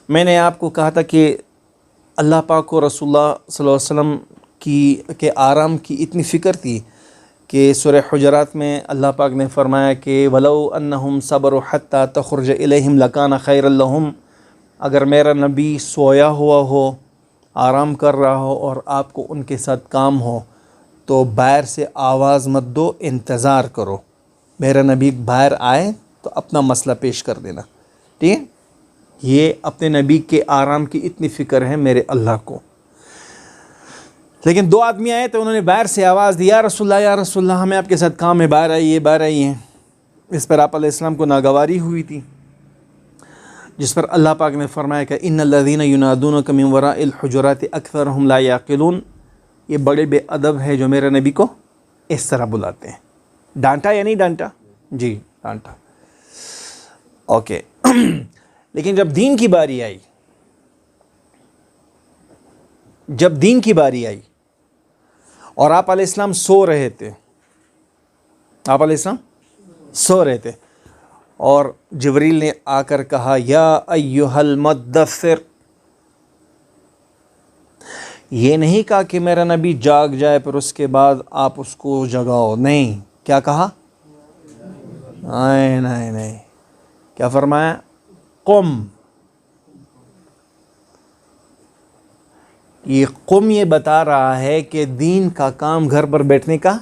میں نے آپ کو کہا تھا کہ اللہ پاک کو رسول اللہ صلی اللہ علیہ وسلم کے آرام کی اتنی فکر تھی کہ سورہ حجرات میں اللہ پاک نے فرمایا کہ وَلَوْ أَنَّهُمْ صَبَرُوا حَتَّى تَخْرُجَ إِلَيْهِمْ لَكَانَ خَيْرًا لَهُمْ، اگر میرا نبی سویا ہوا ہو، آرام کر رہا ہو اور آپ کو ان کے ساتھ کام ہو تو باہر سے آواز مت دو، انتظار کرو، میرا نبی باہر آئے تو اپنا مسئلہ پیش کر دینا، ٹھیک ہے؟ یہ اپنے نبی کے آرام کی اتنی فکر ہے میرے اللہ کو۔ لیکن 2 آدمی آئے تو انہوں نے باہر سے آواز دی، یا رسول اللہ ہمیں آپ کے ساتھ کام ہے، باہر آئیے۔ اس پر آپ علیہ السلام کو ناگواری ہوئی تھی، جس پر اللہ پاک نے فرمایا کہ ان الذین ینادونک من وراء الحجرات اکثرهم لا یعقلون، یہ بڑے بے ادب ہے جو میرے نبی کو اس طرح بلاتے ہیں۔ ڈانٹا یا نہیں ڈانٹا؟ جی ڈانٹا، اوکے۔ لیکن جب دین کی باری آئی اور آپ علیہ السلام سو رہے تھے اور جبریل نے آ کر کہا یا ایھا المدثر، یہ نہیں کہا کہ میرا نبی جاگ جائے پھر اس کے بعد آپ اس کو جگاؤ، نہیں، کیا کہا؟ نہیں، کیا فرمایا؟ قم۔ یہ بتا رہا ہے کہ دین کا کام گھر پر بیٹھنے کا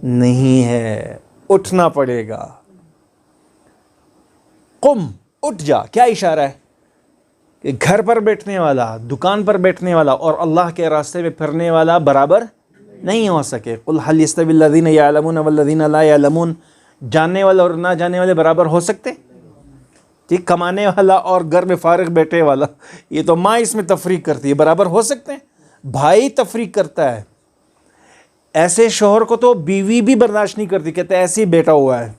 نہیں ہے، اٹھنا پڑے گا۔ قم، اٹھ جا، کیا اشارہ ہے؟ کہ گھر پر بیٹھنے والا، دکان پر بیٹھنے والا اور اللہ کے راستے میں پھرنے والا برابر نہیں ہو سکے۔ قل هل يستوي الذين يعلمون والذين لا يعلمون، جاننے والے اور نہ جاننے والے برابر ہو سکتے؟ ٹھیک، کمانے والا اور گھر میں فارغ بیٹھے والا، یہ تو ماں اس میں تفریق کرتی ہے، برابر ہو سکتے ہیں؟ بھائی تفریق کرتا ہے، ایسے شوہر کو تو بیوی بھی برداشت نہیں کرتی، کہتے ہیں ایسے ہی بیٹھا ہوا ہے،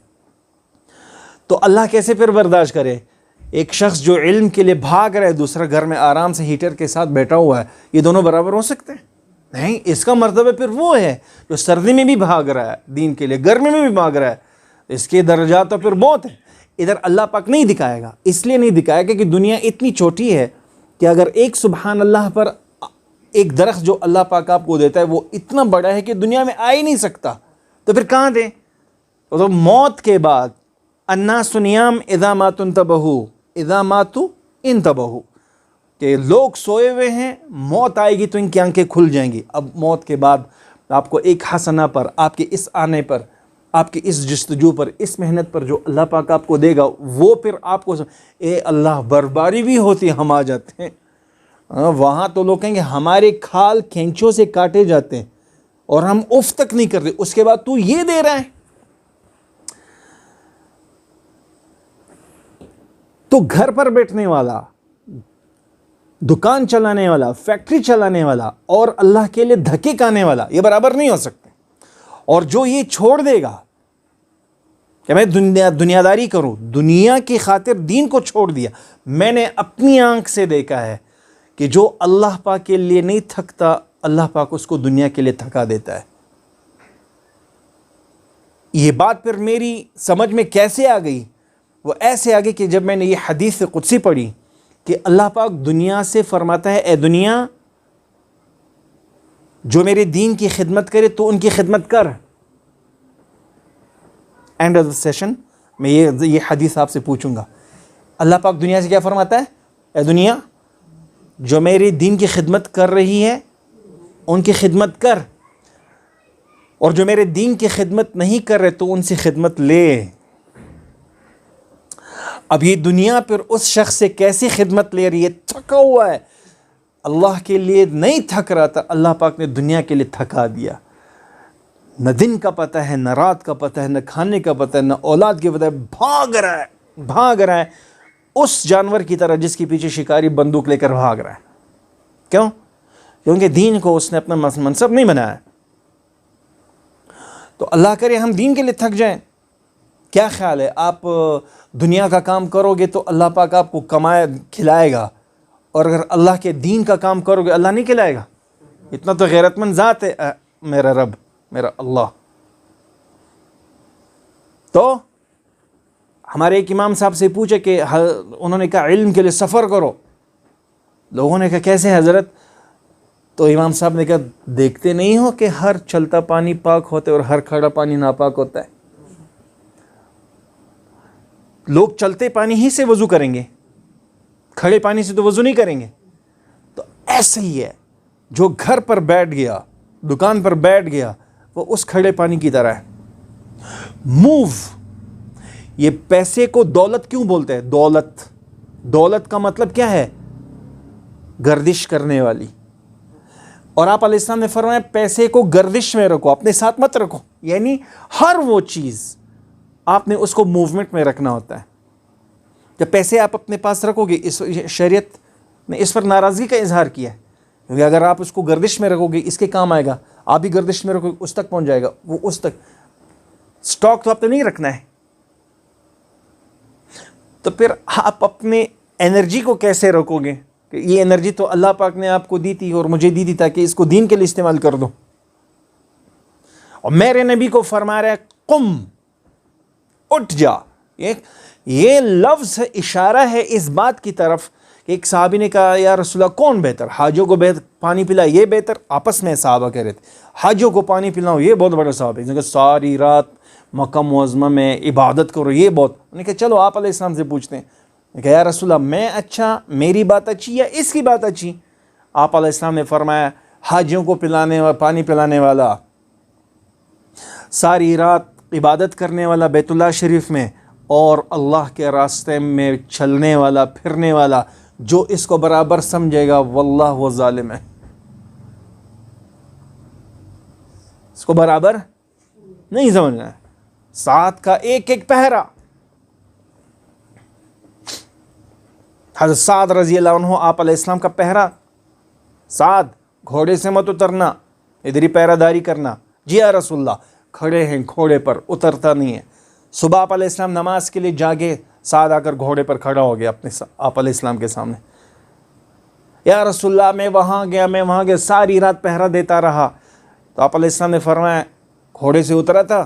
تو اللہ کیسے پھر برداشت کرے؟ ایک شخص جو علم کے لیے بھاگ رہا ہے، دوسرا گھر میں آرام سے ہیٹر کے ساتھ بیٹھا ہوا ہے، یہ دونوں برابر ہو سکتے ہیں؟ نہیں، اس کا مرتبہ پھر وہ ہے جو سردی میں بھی بھاگ رہا ہے دین کے لیے، گرمی میں بھی بھاگ رہا ہے، اس کے درجات تو پھر بہت ہیں۔ ادھر اللہ پاک نہیں دکھائے گا، اس لیے نہیں دکھائے گا کہ دنیا اتنی چھوٹی ہے کہ اگر ایک سبحان اللہ پر ایک درخت جو اللہ پاک آپ کو دیتا ہے وہ اتنا بڑا ہے کہ دنیا میں آ ہی نہیں سکتا، تو پھر کہاں دیں؟ تو موت کے بعد الناس نیام اذا ماتوا انتبہوا اذا ماتوا انتبہوا، کہ لوگ سوئے ہوئے ہیں، موت آئے گی تو ان کی آنکھیں کھل جائیں گی۔ اب موت کے بعد آپ کو ایک حسنہ پر، آپ کے اس آنے پر، آپ کی اس جستجو پر، اس محنت پر جو اللہ پاک آپ کو دے گا، وہ پھر آپ کو اے اللہ برباری بھی ہوتی، ہم آ جاتے ہیں وہاں تو لوگ کہیں گے ہمارے کھال کھینچوں سے کاٹے جاتے ہیں اور ہم اف تک نہیں کرتے، اس کے بعد تو یہ دے رہا ہے۔ تو گھر پر بیٹھنے والا، دکان چلانے والا، فیکٹری چلانے والا اور اللہ کے لیے دھکے کھانے والا، یہ برابر نہیں ہو سکتے۔ اور جو یہ چھوڑ دے گا کہ میں دنیا داری کروں، دنیا کی خاطر دین کو چھوڑ دیا، میں نے اپنی آنکھ سے دیکھا ہے کہ جو اللہ پاک کے لیے نہیں تھکتا، اللہ پاک اس کو دنیا کے لیے تھکا دیتا ہے۔ یہ بات پھر میری سمجھ میں کیسے آ گئی؟ وہ ایسے آ گئی کہ جب میں نے یہ حدیث قدسی پڑھی کہ اللہ پاک دنیا سے فرماتا ہے اے دنیا، جو میرے دین کی خدمت کرے تو ان کی خدمت کر۔ اینڈ آف دا سیشن میں یہ حدیث آپ سے پوچھوں گا، اللہ پاک دنیا سے کیا فرماتا ہے؟ اے دنیا، جو میرے دین کی خدمت کر رہی ہے ان کی خدمت کر، اور جو میرے دین کی خدمت نہیں کر رہے تو ان سے خدمت لے۔ اب یہ دنیا پھر اس شخص سے کیسی خدمت لے رہی ہے؟ تھکا ہوا ہے، اللہ کے لیے نہیں تھک رہا تھا، اللہ پاک نے دنیا کے لیے تھکا دیا۔ نہ دن کا پتہ ہے، نہ رات کا پتہ ہے، نہ کھانے کا پتہ ہے، نہ اولاد کے پتہ ہے، بھاگ رہا ہے اس جانور کی طرح جس کے پیچھے شکاری بندوق لے کر بھاگ رہا ہے۔ کیوں؟ کیونکہ دین کو اس نے اپنا منصب نہیں بنایا۔ تو اللہ کرے ہم دین کے لیے تھک جائیں۔ کیا خیال ہے، آپ دنیا کا کام کرو گے تو اللہ پاک آپ کو کھلائے گا، اور اگر اللہ کے دین کا کام کرو گے اللہ نہیں کھلائے گا؟ اتنا تو غیرت مند ذات ہے میرا رب، میرا اللہ۔ تو ہمارے ایک امام صاحب سے پوچھے کہ انہوں نے کہا علم کے لیے سفر کرو، لوگوں نے کہا کیسے حضرت؟ تو امام صاحب نے کہا دیکھتے نہیں ہو کہ ہر چلتا پانی پاک ہوتا ہے اور ہر کھڑا پانی ناپاک ہوتا ہے؟ لوگ چلتے پانی ہی سے وضو کریں گے، کھڑے پانی سے تو وضو نہیں کریں گے۔ تو ایسے ہی ہے، جو گھر پر بیٹھ گیا، دکان پر بیٹھ گیا، وہ اس کھڑے پانی کی طرح ہے۔ موو، یہ پیسے کو دولت کیوں بولتے ہیں؟ دولت کا مطلب کیا ہے؟ گردش کرنے والی۔ اور آپ علیہ السلام نے فرمایا پیسے کو گردش میں رکھو، اپنے ساتھ مت رکھو، یعنی ہر وہ چیز آپ نے اس کو موومنٹ میں رکھنا ہوتا ہے۔ جب پیسے آپ اپنے پاس رکھو گے، اس شریعت نے اس پر ناراضگی کا اظہار کیا ہے، کیونکہ اگر آپ اس کو گردش میں رکھو گے اس کے کام آئے گا، آپ بھی گردش میں رکھو گے اس تک پہنچ جائے گا، وہ اس تک۔ سٹاک تو آپ نے نہیں رکھنا ہے، تو پھر آپ اپنے انرجی کو کیسے رکھو گے کہ یہ انرجی تو اللہ پاک نے آپ کو دی تھی اور مجھے دی تھی تاکہ اس کو دین کے لیے استعمال کر دو۔ اور میرے نبی کو فرما رہا ہے قم، اٹھ جا۔ یہ لفظ اشارہ ہے اس بات کی طرف کہ ایک صحابی نے کہا یا رسول اللہ کون بہتر؟ حاجوں کو پانی پلائے یہ بہتر؟ آپس میں صحابہ کہہ رہے تھے حاجوں کو پانی پلاؤ یہ بہت بڑا صحابہ ہے، ساری رات مکہ معظمہ میں عبادت کرو یہ بہت۔ انہوں نے کہا چلو آپ علیہ السلام سے پوچھتے ہیں کہ یا رسول اللہ میں اچھا، میری بات اچھی یا اس کی بات اچھی؟ آپ علیہ السلام نے فرمایا حاجیوں کو پانی پلانے والا، ساری رات عبادت کرنے والا بیت اللہ شریف میں، اور اللہ کے راستے میں چلنے والا پھرنے والا، جو اس کو برابر سمجھے گا واللہ وہ ظالم ہے۔ اس کو برابر نہیں سمجھنا ہے۔ ساتھ کا ایک ایک پہرا۔ حضرت سعد رضی اللہ عنہ آپ علیہ السلام کا پہرا، سعد گھوڑے سے مت اترنا، ادھر ہی پہرا داری کرنا۔ جی یا رسول اللہ، کھڑے ہیں گھوڑے پر، اترتا نہیں ہے۔ صبح آپ علیہ السلام نماز کے لیے جاگے، سعد آ کر گھوڑے پر کھڑا ہو گیا اپنے آپ علیہ السلام کے سامنے۔ یا رسول اللہ میں وہاں گیا، ساری رات پہرا دیتا رہا۔ تو آپ علیہ السلام نے فرمایا گھوڑے سے اترا تھا؟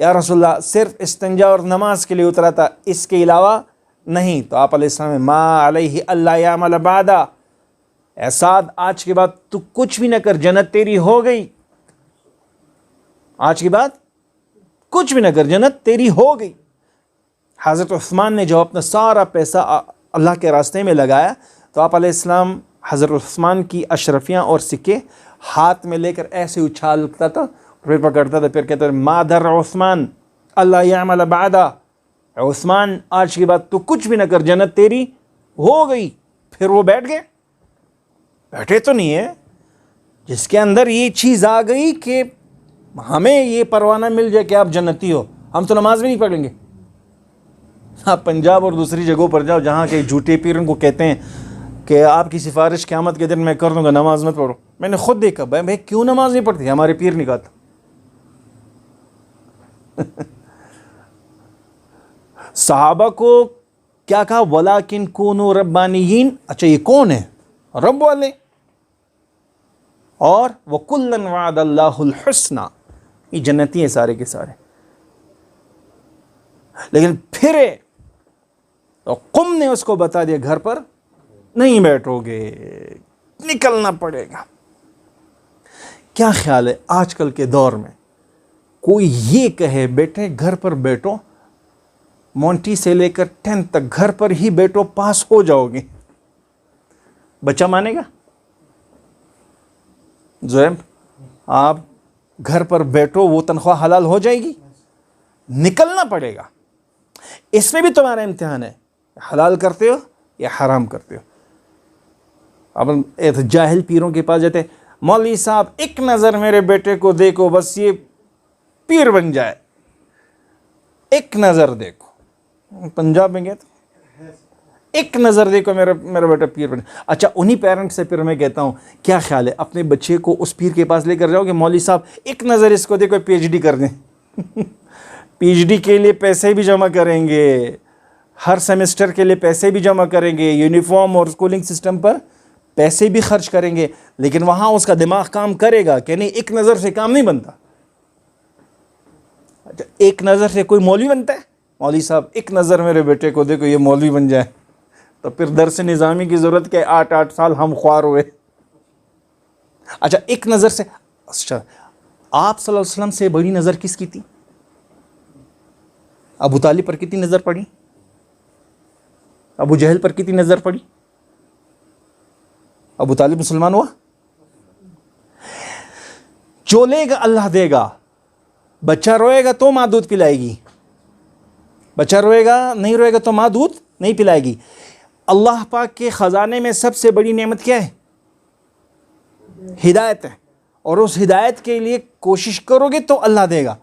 یا رسول اللہ صرف استنجا اور نماز کے لیے اترا تھا، اس کے علاوہ نہیں۔ تو آپ علیہ السلام نے ما علیہ اللہ یعمل بعدا، اے سعد آج کے بعد تو کچھ بھی نہ کر، جنت تیری ہو گئی۔ آج کے بعد کچھ بھی نہ کر، جنت تیری ہو گئی۔ حضرت عثمان نے جو اپنا سارا پیسہ اللہ کے راستے میں لگایا، تو آپ علیہ السلام حضرت عثمان کی اشرفیاں اور سکے ہاتھ میں لے کر ایسے اچھالتا تھا، پھر پکڑتا تھا، پھر کہتا تھا ما در عثمان اللہ یعمل بعدا، عثمان آج کے بعد تو کچھ بھی نہ کر، جنت تیری ہو گئی۔ پھر وہ بیٹھ گئے، بیٹھے تو نہیں ہے، جس کے اندر یہ چیز آ گئی کہ ہمیں یہ پروانہ مل جائے کہ آپ جنتی ہو، ہم تو نماز بھی نہیں پڑھیں گے۔ آپ پنجاب اور دوسری جگہوں پر جاؤ جہاں کے جھوٹے پیروں کو کہتے ہیں کہ آپ کی سفارش قیامت کے دن میں کر دوں گا، نماز مت پڑھو۔ میں نے خود دیکھا، بھائی کیوں نماز نہیں پڑھتی؟ ہمارے پیر نہیں کہتا۔ صحابہ کو کیا کہا؟ وَلَٰكِن كُونُوا رَبَّانِيِّينَ۔ اچھا یہ کون ہے؟ رب والے۔ اور وَكُلًّا وَعَدَ اللَّهُ الْحُسْنَى، یہ جنتی ہیں سارے کے سارے۔ لیکن پھرے تو قم نے اس کو بتا دیا گھر پر نہیں بیٹھو گے، نکلنا پڑے گا۔ کیا خیال ہے آج کل کے دور میں کوئی یہ کہے بیٹے گھر پر بیٹھو، مونٹی سے لے کر 10 تک گھر پر ہی بیٹھو، پاس ہو جاؤ گے، بچہ مانے گا؟ زویب آپ گھر پر بیٹھو، وہ تنخواہ حلال ہو جائے گی؟ نکلنا پڑے گا۔ اس میں بھی تمہارا امتحان ہے، حلال کرتے ہو یا حرام کرتے ہو۔ اب جاہل پیروں کے پاس جاتے، مولوی صاحب ایک نظر میرے بیٹے کو دیکھو، بس یہ پیر بن جائے، ایک نظر دیکھو۔ پنجاب میں گیا تھا، ایک نظر دیکھو میرا بیٹا پیر بن۔ اچھا انہی پیرنٹ سے پھر میں کہتا ہوں کیا خیال ہے اپنے بچے کو اس پیر کے پاس لے کر جاؤ کہ مولوی صاحب ایک نظر اس کو دیکھو، پی ایچ ڈی کر دیں۔ پی ایچ ڈی کے لیے پیسے بھی جمع کریں گے، ہر سیمسٹر کے لیے پیسے بھی جمع کریں گے، یونیفارم اور اسکولنگ سسٹم پر پیسے بھی خرچ کریں گے، لیکن وہاں اس کا دماغ کام کرے گا کہ نہیں ایک نظر سے کام نہیں بنتا۔ اچھا ایک نظر سے کوئی مولوی بنتا ہے؟ مولوی صاحب ایک نظر میرے بیٹے کو دیکھو، یہ مولوی بن جائے۔ تو پھر درس نظامی کی ضرورت کیا ہے؟ 8 سال ہم خوار ہوئے. اچھا ایک نظر سے اچھا آپ صلی اللہ علیہ وسلم سے بڑی نظر کس کی تھی؟ ابو طالب پر کتنی نظر پڑی؟ ابو جہل پر کتنی نظر پڑی؟ ابو طالب مسلمان ہوا؟ جو لے گا اللہ دے گا. بچہ روئے گا تو ماں دودھ پلائے گی, بچہ روئے گا نہیں روئے گا تو ماں دودھ نہیں پلائے گی. اللہ پاک کے خزانے میں سب سے بڑی نعمت کیا ہے؟ ہدایت ہے. اور اس ہدایت کے لیے کوشش کرو گے تو اللہ دے گا.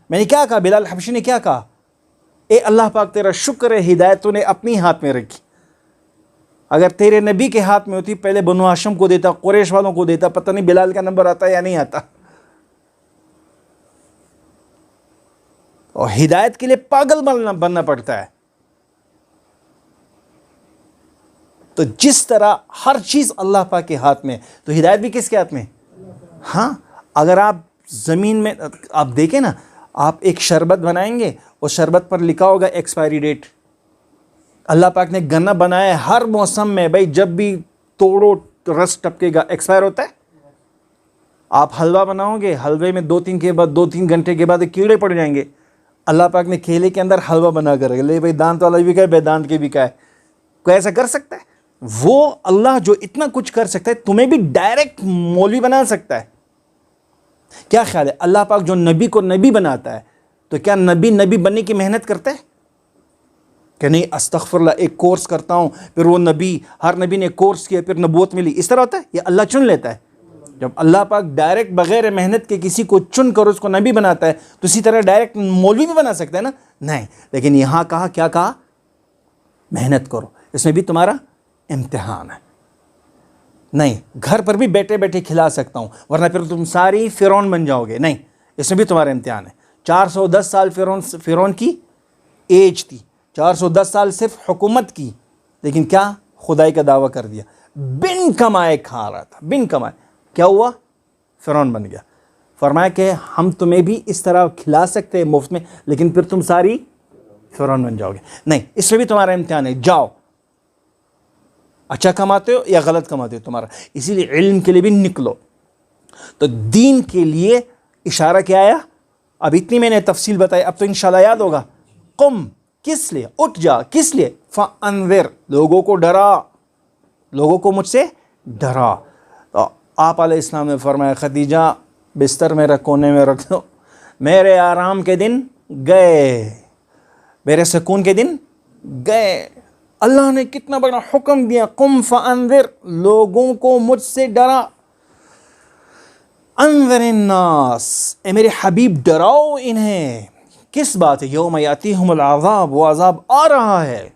میں نے کیا کہا؟ بلال حبشی نے کیا کہا؟ اے اللہ پاک تیرا شکر ہے ہدایت تو نے اپنی ہاتھ میں رکھی. اگر تیرے نبی کے ہاتھ میں ہوتی پہلے بنو ہاشم کو دیتا, قریش والوں کو دیتا, پتہ نہیں بلال کا نمبر آتا یا نہیں آتا. اور ہدایت کے لیے پاگل بننا پڑتا ہے. تو جس طرح ہر چیز اللہ پاک کے ہاتھ میں, تو ہدایت بھی کس کے ہاتھ میں؟ ہاں اگر آپ زمین میں آپ دیکھیں نا, آپ ایک شربت بنائیں گے, اس شربت پر لکھا ہوگا ایکسپائری ڈیٹ. اللہ پاک نے گنا بنایا ہے ہر موسم میں, بھائی جب بھی توڑو رس ٹپکے گا, ایکسپائر ہوتا ہے. آپ حلوہ بناؤ گے, حلوے میں 2-3 گھنٹے کے بعد کیڑے پڑ جائیں گے. اللہ پاک نے کیلے کے اندر حلوہ بنا کر لے بھائی دانت والا بھی کا ہے, بے دانت کے بھی کا ہے. کوئی ایسا کر سکتا ہے؟ وہ اللہ جو اتنا کچھ کر سکتا ہے تمہیں بھی ڈائریکٹ مولوی بنا سکتا ہے. کیا خیال ہے اللہ پاک جو نبی کو نبی بناتا ہے تو کیا نبی بننے کی محنت کرتا ہے کہ نہیں؟ استغفر اللہ, ایک کورس کرتا ہوں پھر وہ نبی, ہر نبی نے کورس کیا پھر نبوت ملی, اس طرح ہوتا ہے؟ یہ اللہ چن لیتا ہے. جب اللہ پاک ڈائریکٹ بغیر محنت کے کسی کو چن کر اس کو نبی بناتا ہے تو اسی طرح ڈائریکٹ مولوی بھی بنا سکتا ہے نا؟ نہیں. لیکن یہاں کہا, کیا کہا؟ محنت کرو, اس میں بھی تمہارا امتحان ہے. نہیں گھر پر بھی بیٹھے بیٹھے کھلا سکتا ہوں ورنہ پھر تم ساری فرعون بن جاؤ گے. نہیں, اس میں بھی تمہارا امتحان ہے. 410 سال فرعون کی ایج تھی, 410 سال صرف حکومت کی, لیکن کیا خدائی کا دعویٰ کر دیا, بن کمائے کھا رہا تھا, بن کمائے. کیا ہوا؟ فرعون بن گیا. فرمایا کہ ہم تمہیں بھی اس طرح کھلا سکتے ہیں مفت میں, لیکن پھر تم ساری فرعون بن جاؤ گے. نہیں, اس میں بھی تمہارا امتحان ہے. جاؤ, اچھا کماتے ہو یا غلط کماتے ہو تمہارا. اسی لیے علم کے لیے بھی نکلو. تو دین کے لیے اشارہ کیا آیا؟ اب اتنی میں نے تفصیل بتائی, اب تو انشاءاللہ یاد ہوگا. قم, کس لیے؟ اٹھ جا, کس لیے؟ فانذر, لوگوں کو ڈرا, لوگوں کو مجھ سے ڈرا. تو آپ علیہ السلام نے فرمایا خدیجہ بستر میرا کونے میں رکھ دو, میرے آرام کے دن گئے, میرے سکون کے دن گئے. اللہ نے کتنا بڑا حکم دیا, قم فانذر, لوگوں کو مجھ سے ڈرا. انذر الناس, اے میرے حبیب ڈراؤ انہیں. کس بات ہے؟ یوم یاتیہم العذاب, وہ عذاب آ رہا ہے.